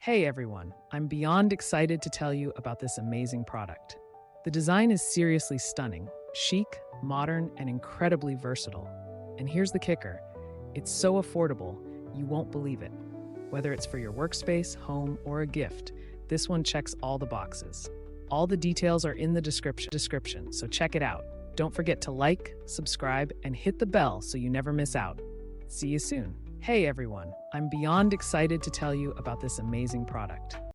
Hey everyone, I'm beyond excited to tell you about this amazing product. The design is seriously stunning, chic, modern, and incredibly versatile. And here's the kicker, it's so affordable, you won't believe it. Whether it's for your workspace, home, or a gift, this one checks all the boxes. All the details are in the description, so check it out. Don't forget to like, subscribe, and hit the bell so you never miss out. See you soon. Hey everyone, I'm beyond excited to tell you about this amazing product.